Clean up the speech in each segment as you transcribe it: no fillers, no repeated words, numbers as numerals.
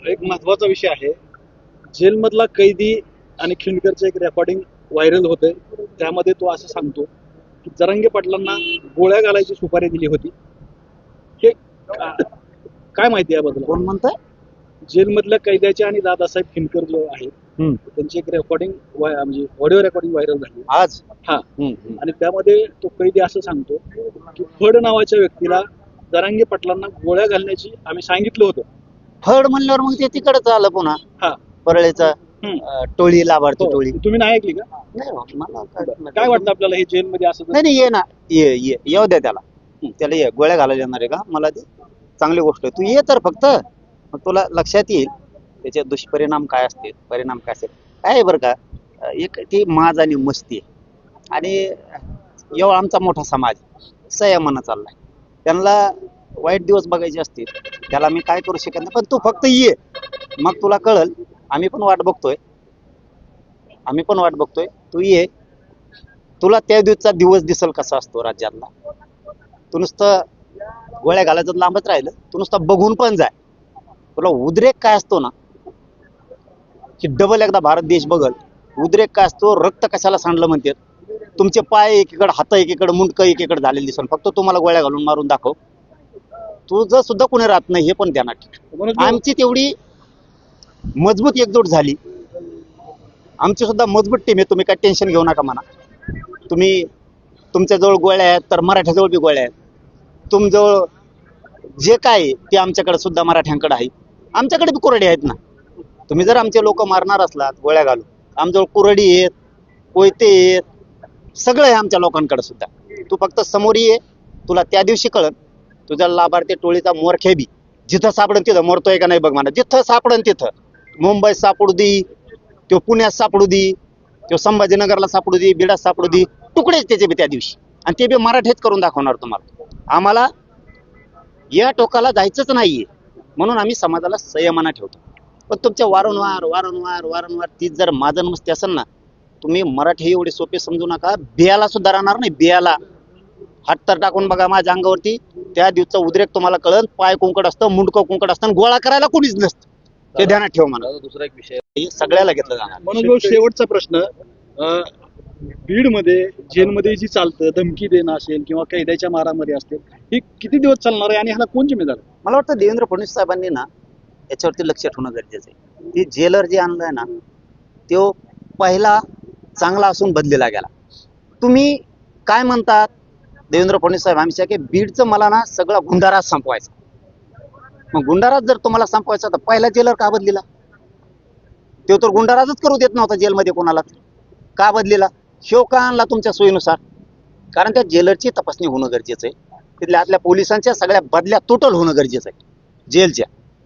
एक महत्वाचा विषय आहे. जेलमधला कैदी आणि खिंडकरचं एक रेकॉर्डिंग व्हायरल होतंय. त्यामध्ये तो असं सांगतो की जरांगे पाटलांना गोळ्या घालायची सुपारी दिली होती. हे काय माहिती याबद्दल? कोण म्हणतंय? जेलमधल्या कैद्याचे आणि दादासाहेब खिंडकर जो आहेत त्यांची एक रेकॉर्डिंग म्हणजे ऑडिओ रेकॉर्डिंग व्हायरल झाली आज हा. आणि त्यामध्ये तो कैदी असं सांगतो की फड नावाच्या व्यक्तीला जरांगे पाटलांना गोळ्या घालण्याची आम्ही सांगितलं होतं. फड म्हणल्यावर मग ते तिकडच आलं पुन्हा हा. परळीचा टोळी लाभार्थी हो. टोळी. तुम्ही नाही ऐकली का? नाही हो, मला काय वाटतं आपल्याला हे जेलमध्ये असं नाही ये ना, येऊ द्या त्याला. त्याला ये गोळ्या घालायला येणार आहे का मला ती चांगली गोष्ट आहे. तू ये तर फक्त, मग तुला लक्षात येईल त्याचे दुष्परिणाम काय असतील, परिणाम काय असतील. काय आहे बरं का, एक ती माज आणि मस्ती आहे. आणि एवढा आमचा मोठा समाज संयमानं चाललाय. त्यांना वाईट दिवस बघायचे असतील, त्याला मी काय करू शकत नाही. पण तू फक्त ये, मग तुला कळल. आम्ही पण वाट बघतोय. तू ये, तुला त्या दिवसचा दिवस दिसल कसा असतो राज्यातला. तू नुसतं गोळ्या घालायचं लांबच राहिलं, तू नुसतं बघून पण जाय. तुला उद्रेक काय असतो ना, की डबल एकदा भारत देश बघल. उद्रेक काय असतो, रक्त कशाला सांडलं म्हणतात. तुमचे पाय एकीकडे, हात एकीकडे, मुंडकं एकीकडे झालेली दिसल. फक्त तुम्हाला गोळ्या घालून मारून दाखव, तुझं सुद्धा कोणी राहत नाही. हे पण ध्यानात ठेव. आमची तेवढी मजबूत एकजूट झाली, आमची सुद्धा मजबूत टीम आहे. तुम्ही काय टेन्शन घेऊ नका म्हणा. तुमच्याजवळ गोळ्या आहेत तर मराठ्याजवळ बी गोळ्या आहेत. तुमजवळ जे काय आहे ते आमच्याकडे सुद्धा मराठ्यांकडे आहे. आमच्याकडे बी कुऱ्हाडी आहेत ना. तुम्ही जर आमचे लोक मारणार असलात गोळ्या घालून, आमच्याजवळ कुऱ्हाडी आहेत, कोयते आहेत, सगळं आहे आमच्या लोकांकडे सुद्धा. तू फक्त समोर ये, तुला त्या दिवशी कळत. तुझ्या लाभार्थी टोळीचा मोरखे बी जिथं सापडन तिथं मरतोय का नाही बघ म्हणा. जिथं सापडन तिथं, मुंबईत सापडू दे, तो पुण्यात सापडू दे, तो संभाजीनगरला सापडू दे, बिडात सापडू दे, तुकडेच त्याचे बी त्या दिवशी. आणि ते बी मराठीच करून दाखवणार तुम्हाला. आम्हाला या टोकाला जायचंच नाहीये, म्हणून आम्ही समाजाला संयमानं ठेवतो. पण तुमच्या वारंवार तीच जर माजन मस्ती असेल ना, तुम्ही मराठी एवढे सोपे समजू नका. बियाला सुद्धा राहणार नाही. बियाला हात तर टाकून बघा माझ्या अंगावरती, त्या दिवसाचा उद्रेक तुम्हाला कळन. पाय कुंकड असतं, मुंडकं कुंकड असतं, गोळा करायला कोणीच नसतं. हे ध्यानात ठेव म्हणा. दुसरा एक विषय सगळ्याला घेतलं जाणार. म्हणून शेवटचा प्रश्न, बीडमध्ये जेलमध्ये जी चालतं धमकी देणं असेल किंवा कैद्याच्या मारामध्ये असतील, ही किती दिवस चालणार आहे आणि ह्याला कोण जिम्मेदार? मला वाटतं देवेंद्र फडणवीस साहेबांनी ना याच्यावरती लक्ष ठेवणं गरजेचं आहे. ते जेलर जे आणलंय ना, तो पहिला चांगला असून बदलेला गेला. तुम्ही काय म्हणतात देवेंद्र फडणवीस साहेब, आमच्या की बीडचं मला ना सगळा गुंडाराज संपवायचा. मग गुंडाराज जर तुम्हाला संपवायचा तर पहिला जेलर का बदलीला? तो तर गुंडाराजच करू देत नव्हता जेलमध्ये कोणाला. का बदलीला? शो का आणला तुमच्या सोयीनुसार? कारण त्या जेलरची तपासणी होणं गरजेचं आहे. तिथल्या आतल्या पोलिसांच्या सगळ्या बदल्या टोटल होणं गरजेचं आहे जेलच्या.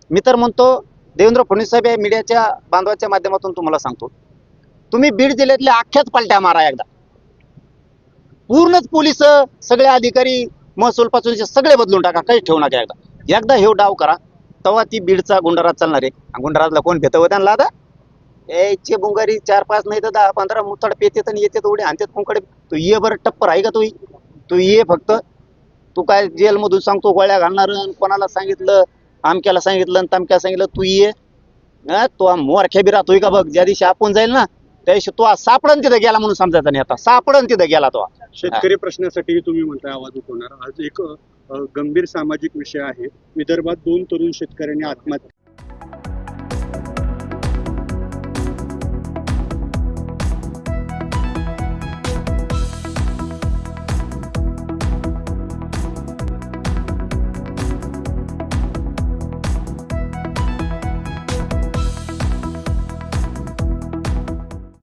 मी तर म्हणतो देवेंद्र फडणवीस साहेब या मीडियाच्या बांधवाच्या माध्यमातून तुम्हाला सांगतो, तुम्ही बीड जिल्ह्यातल्या अख्ख्याच पलट्या मारा एकदा. पूर्णच पोलीस, सगळे अधिकारी, महसूल पासून सगळे बदलून टाका, काही ठेवू नका. एकदा हे डाव करा, तेव्हा ती बीडचा गुंडाराज चालणार आहे. गुंडाराजला कोण भेटव त्यांना? आता याचे बुंगारी 4-5 नाही तर 10-15 मुतड पेतेत आणि येते उडे आणतात कोंकडे. तू ये बरं, टप्पर आहे का तू ये फक्त. तू काय जेलमधून सांगतो गोळ्या घालणार, कोणाला सांगितलं, आमक्याला सांगितलं आणि तमक्याला सांगितलं. तू ये, तो मोरख्या बी राहतोय का बघ. ज्या दिवशी आपण जाईल ना त्या दिवशी तो सापडन तिथं गेला म्हणून समजायचा नाही. आता सापडन तिथं गेला तो. शेतकरी प्रश्नासाठी तुम्ही म्हणताय आवाज उठवणार. आज एक गंभीर सामाजिक विषय आहे. विदर्भात 2 तरुण शेतकऱ्यांनी आत्महत्या